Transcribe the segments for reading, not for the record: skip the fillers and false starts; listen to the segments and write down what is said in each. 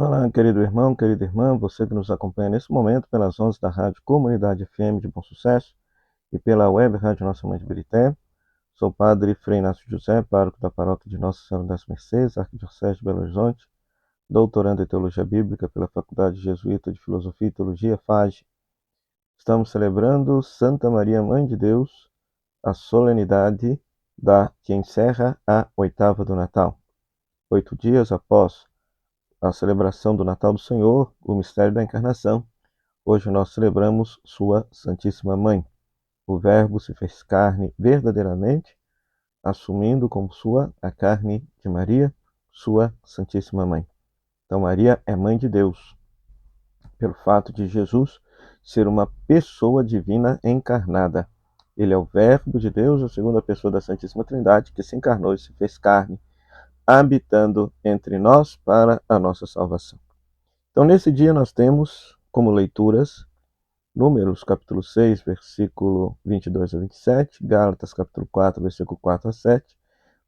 Olá, querido irmão, querida irmã, você que nos acompanha nesse momento pelas ondas da Rádio Comunidade FM de Bom Sucesso e pela web Rádio Nossa Mãe de Birité. Sou o padre Frei Inácio José, pároco da paróquia de Nossa Senhora das Mercês, Arquidiocese de Belo Horizonte, doutorando em Teologia Bíblica pela Faculdade Jesuíta de Filosofia e Teologia, FAGE. Estamos celebrando Santa Maria, Mãe de Deus, a solenidade que encerra a oitava do Natal. 8 dias após a celebração do Natal do Senhor, o mistério da encarnação, hoje nós celebramos sua Santíssima Mãe. O Verbo se fez carne verdadeiramente, assumindo como sua a carne de Maria, sua Santíssima Mãe. Então Maria é Mãe de Deus, pelo fato de Jesus ser uma pessoa divina encarnada. Ele é o Verbo de Deus, a segunda pessoa da Santíssima Trindade, que se encarnou e se fez carne, habitando entre nós para a nossa salvação. Então, nesse dia, nós temos como leituras Números, capítulo 6, versículo 22 a 27, Gálatas, capítulo 4, versículo 4 a 7,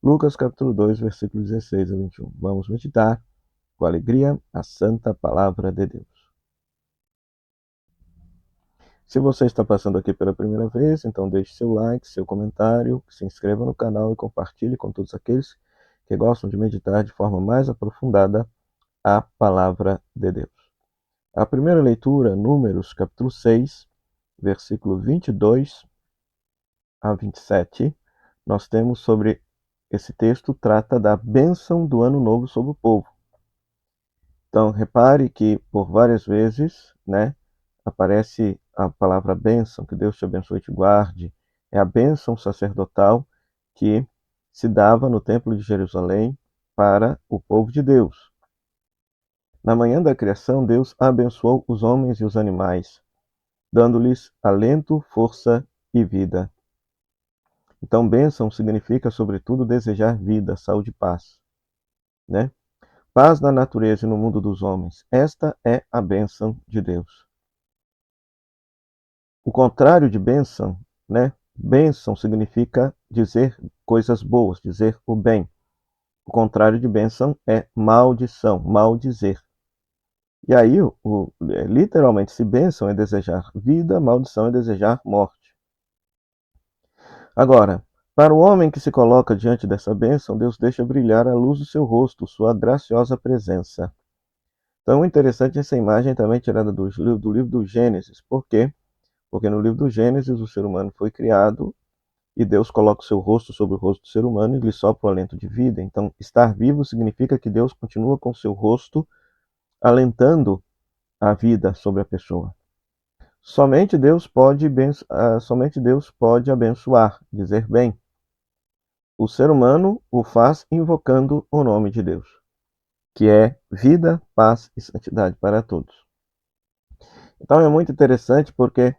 Lucas, capítulo 2, versículo 16 a 21. Vamos meditar com alegria a santa palavra de Deus. Se você está passando aqui pela primeira vez, então deixe seu like, seu comentário, se inscreva no canal e compartilhe com todos aqueles que gostam de meditar de forma mais aprofundada a palavra de Deus. A primeira leitura, Números, capítulo 6, versículo 22 a 27, nós temos sobre esse texto, trata da bênção do ano novo sobre o povo. Então, repare que por várias vezes, aparece a palavra bênção, que Deus te abençoe e te guarde. É a bênção sacerdotal que se dava no Templo de Jerusalém para o povo de Deus. Na manhã da criação, Deus abençoou os homens e os animais, dando-lhes alento, força e vida. Então, bênção significa, sobretudo, desejar vida, saúde e paz, né? Paz na natureza e no mundo dos homens. Esta é a bênção de Deus. O contrário de bênção, né? Bênção significa dizer coisas boas, dizer o bem. O contrário de bênção é maldição, maldizer. E aí, literalmente, se bênção é desejar vida, maldição é desejar morte. Agora, para o homem que se coloca diante dessa bênção, Deus deixa brilhar a luz do seu rosto, sua graciosa presença. Então, interessante essa imagem também tirada do livro do Gênesis. Por quê? Porque no livro do Gênesis o ser humano foi criado e Deus coloca o seu rosto sobre o rosto do ser humano e lhe sopra o alento de vida. Então, estar vivo significa que Deus continua com o seu rosto alentando a vida sobre a pessoa. Somente Deus pode abençoar, dizer bem. O ser humano o faz invocando o nome de Deus, que é vida, paz e santidade para todos. Então é muito interessante porque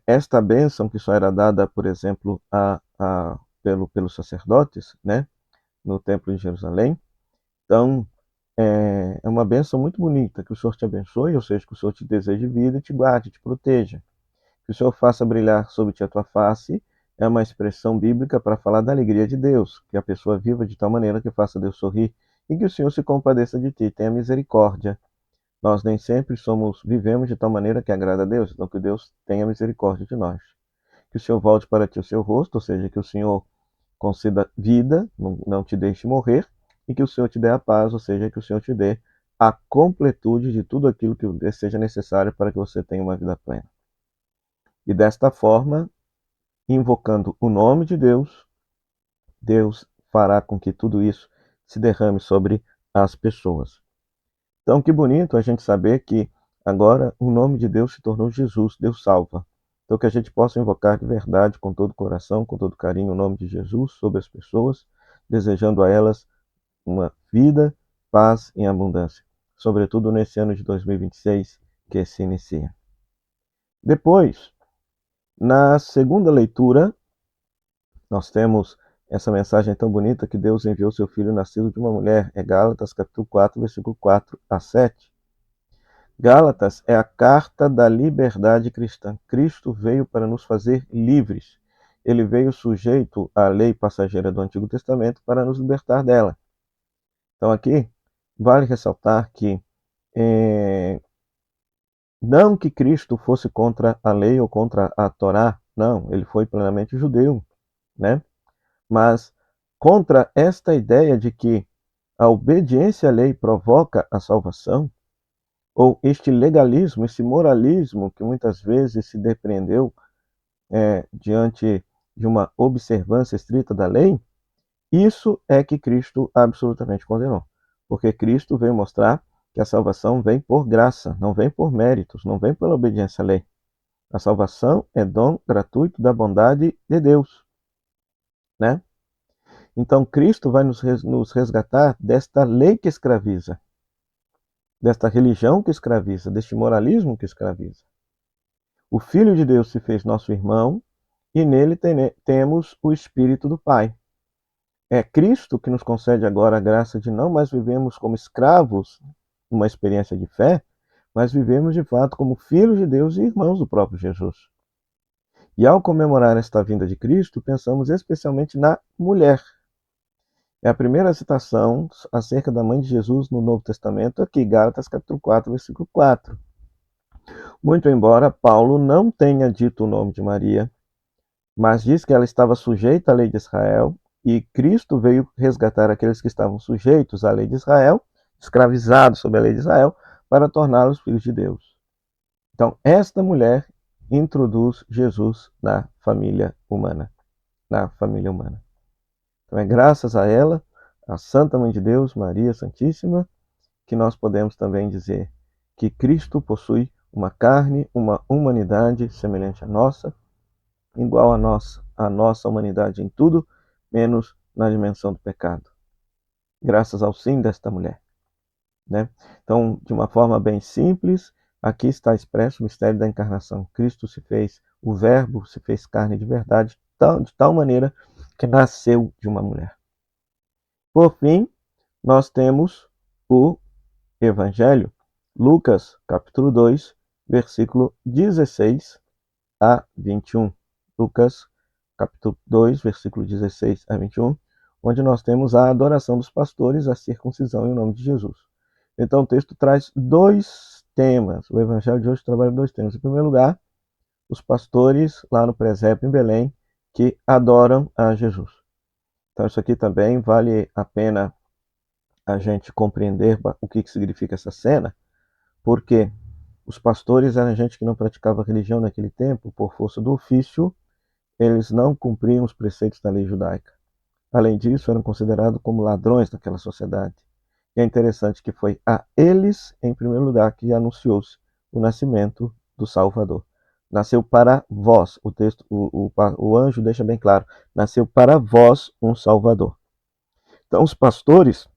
esta bênção que só era dada, por exemplo, pelos sacerdotes, né, no Templo de Jerusalém. Então é uma bênção muito bonita, que o Senhor te abençoe, ou seja, que o Senhor te deseje vida e te guarde, te proteja. Que o Senhor faça brilhar sobre ti a tua face, é uma expressão bíblica para falar da alegria de Deus, que a pessoa viva de tal maneira que faça Deus sorrir, e que o Senhor se compadeça de ti, tenha misericórdia. Nós nem sempre vivemos de tal maneira que agrada a Deus, então que Deus tenha misericórdia de nós. Que o Senhor volte para ti o seu rosto, ou seja, que o Senhor conceda vida, não te deixe morrer, e que o Senhor te dê a paz, ou seja, que o Senhor te dê a completude de tudo aquilo que seja necessário para que você tenha uma vida plena. E desta forma, invocando o nome de Deus, Deus fará com que tudo isso se derrame sobre as pessoas. Então, que bonito a gente saber que agora o nome de Deus se tornou Jesus, Deus salva. Então, que a gente possa invocar de verdade, com todo o coração, com todo carinho, o nome de Jesus sobre as pessoas, desejando a elas uma vida, paz em abundância. Sobretudo nesse ano de 2026 que se inicia. Depois, na segunda leitura, nós temos essa mensagem tão bonita que Deus enviou seu Filho nascido de uma mulher. É Gálatas capítulo 4, versículo 4 a 7. Gálatas é a carta da liberdade cristã. Cristo veio para nos fazer livres. Ele veio sujeito à lei passageira do Antigo Testamento para nos libertar dela. Então aqui vale ressaltar que não que Cristo fosse contra a lei ou contra a Torá, não, ele foi plenamente judeu, né? Mas contra esta ideia de que a obediência à lei provoca a salvação, ou este legalismo, esse moralismo que muitas vezes se depreendeu diante de uma observância estrita da lei, isso é que Cristo absolutamente condenou. Porque Cristo veio mostrar que a salvação vem por graça, não vem por méritos, não vem pela obediência à lei. A salvação é dom gratuito da bondade de Deus, né? Então Cristo vai nos resgatar desta lei que escraviza, desta religião que escraviza, deste moralismo que escraviza. O Filho de Deus se fez nosso irmão e nele temos o Espírito do Pai. É Cristo que nos concede agora a graça de não mais vivermos como escravos numa experiência de fé, mas vivemos de fato como filhos de Deus e irmãos do próprio Jesus. E ao comemorar esta vinda de Cristo, pensamos especialmente na mulher. É a primeira citação acerca da mãe de Jesus no Novo Testamento, aqui, Gálatas capítulo 4, versículo 4. Muito embora Paulo não tenha dito o nome de Maria, mas diz que ela estava sujeita à lei de Israel, e Cristo veio resgatar aqueles que estavam sujeitos à lei de Israel, escravizados sob a lei de Israel, para torná-los filhos de Deus. Então, esta mulher introduz Jesus na família humana. Na família humana. Então, é graças a ela, a Santa Mãe de Deus, Maria Santíssima, que nós podemos também dizer que Cristo possui uma carne, uma humanidade semelhante à nossa, igual a nossa humanidade em tudo, menos na dimensão do pecado. Graças ao sim desta mulher, né? Então, de uma forma bem simples, aqui está expresso o mistério da encarnação. Cristo se fez, o Verbo se fez carne de verdade, de tal maneira que nasceu de uma mulher. Por fim, nós temos o Evangelho, Lucas, capítulo 2, versículo 16 a 21. Lucas, capítulo 2, versículo 16 a 21, onde nós temos a adoração dos pastores, a circuncisão em nome de Jesus. Então o texto traz dois temas. O Evangelho de hoje trabalha dois temas. Em primeiro lugar, os pastores lá no presépio em Belém que adoram a Jesus. Então isso aqui também vale a pena a gente compreender o que significa essa cena, porque os pastores eram gente que não praticava religião naquele tempo, por força do ofício, eles não cumpriam os preceitos da lei judaica. Além disso, eram considerados como ladrões daquela sociedade. E é interessante que foi a eles, em primeiro lugar, que anunciou-se o nascimento do Salvador. Nasceu para vós, o texto, o anjo deixa bem claro, nasceu para vós um Salvador. Então, os pastores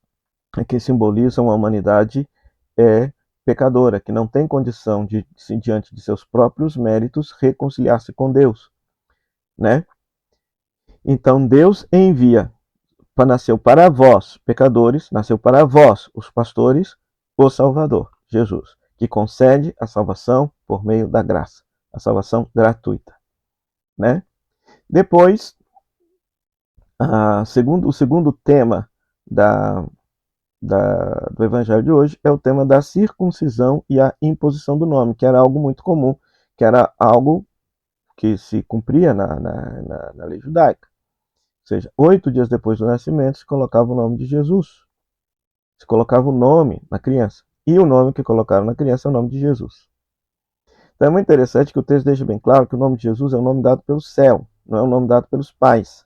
é que simbolizam a humanidade pecadora, que não tem condição de, diante de seus próprios méritos, reconciliar-se com Deus, né? Então Deus envia, nasceu para vós, pecadores, nasceu para vós, os pastores, o Salvador, Jesus, que concede a salvação por meio da graça, a salvação gratuita, né? Depois, o segundo tema do Evangelho de hoje é o tema da circuncisão e a imposição do nome, que era algo muito comum, que era algo que se cumpria na lei judaica. Ou seja, 8 dias depois do nascimento se colocava o nome de Jesus. Se colocava o nome na criança. E o nome que colocaram na criança é o nome de Jesus. Então é muito interessante que o texto deixa bem claro que o nome de Jesus é um nome dado pelo céu, não é um nome dado pelos pais.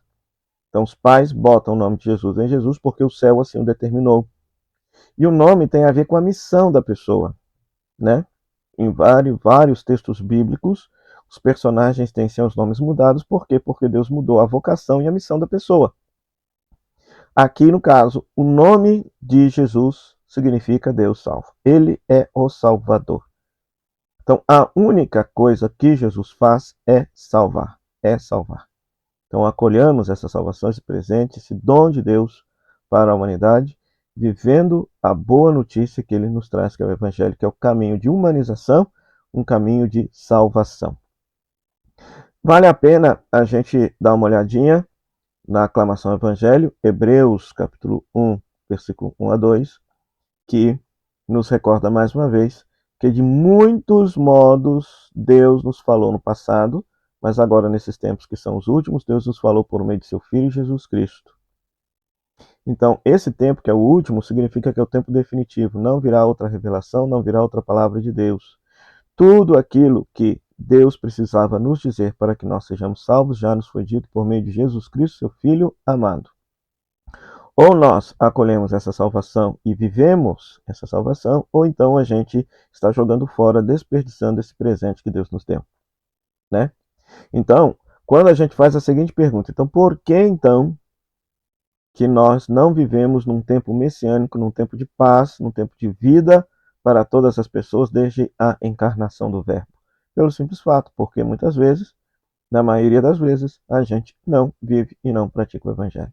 Então os pais botam o nome de Jesus em Jesus porque o céu assim o determinou. E o nome tem a ver com a missão da pessoa, né? Em vários textos bíblicos, os personagens têm seus nomes mudados. Por quê? Porque Deus mudou a vocação e a missão da pessoa. Aqui, no caso, o nome de Jesus significa Deus salva. Ele é o Salvador. Então, a única coisa que Jesus faz é salvar. É salvar. Então, acolhamos essa salvação, esse presente, esse dom de Deus para a humanidade, vivendo a boa notícia que ele nos traz, que é o Evangelho, que é o caminho de humanização, um caminho de salvação. Vale a pena a gente dar uma olhadinha na aclamação ao Evangelho, Hebreus capítulo 1, versículo 1 a 2, que nos recorda mais uma vez que de muitos modos Deus nos falou no passado, mas agora nesses tempos que são os últimos, Deus nos falou por meio de seu Filho Jesus Cristo. Então, esse tempo, que é o último, significa que é o tempo definitivo. Não virá outra revelação, não virá outra palavra de Deus. Tudo aquilo que Deus precisava nos dizer para que nós sejamos salvos já nos foi dito por meio de Jesus Cristo, seu Filho amado. Ou nós acolhemos essa salvação e vivemos essa salvação, ou então a gente está jogando fora, desperdiçando esse presente que Deus nos deu, né? Então, quando a gente faz a seguinte pergunta, então por que então que nós não vivemos num tempo messiânico, num tempo de paz, num tempo de vida para todas as pessoas desde a encarnação do Verbo? Pelo simples fato, porque muitas vezes, na maioria das vezes, a gente não vive e não pratica o Evangelho,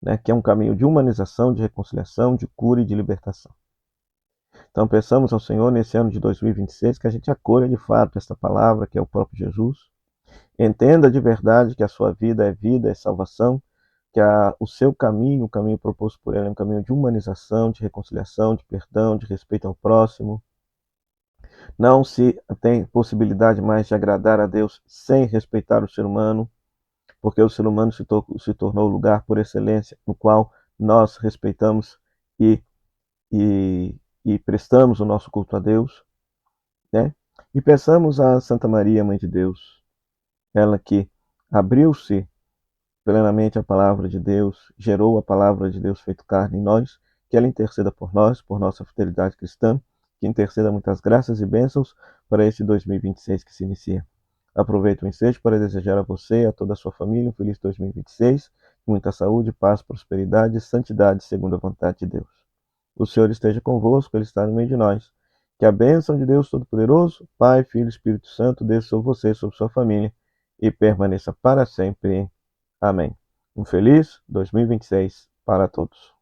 né? Que é um caminho de humanização, de reconciliação, de cura e de libertação. Então, peçamos ao Senhor nesse ano de 2026 que a gente acolha de fato esta palavra, que é o próprio Jesus, entenda de verdade que a sua vida, é salvação, que o seu caminho, o caminho proposto por ele, é um caminho de humanização, de reconciliação, de perdão, de respeito ao próximo. Não se tem possibilidade mais de agradar a Deus sem respeitar o ser humano, porque o ser humano se tornou o lugar por excelência no qual nós respeitamos e, e prestamos o nosso culto a Deus, né? E peçamos a Santa Maria, Mãe de Deus, ela que abriu-se plenamente a palavra de Deus, gerou a palavra de Deus feito carne em nós, que ela interceda por nós, por nossa fidelidade cristã, que interceda muitas graças e bênçãos para esse 2026 que se inicia. Aproveito o ensejo para desejar a você e a toda a sua família um feliz 2026, muita saúde, paz, prosperidade e santidade segundo a vontade de Deus. O Senhor esteja convosco, Ele está no meio de nós. Que a bênção de Deus Todo-Poderoso, Pai, Filho e Espírito Santo, desça sobre você e sobre sua família e permaneça para sempre. Amém. Um feliz 2026 para todos.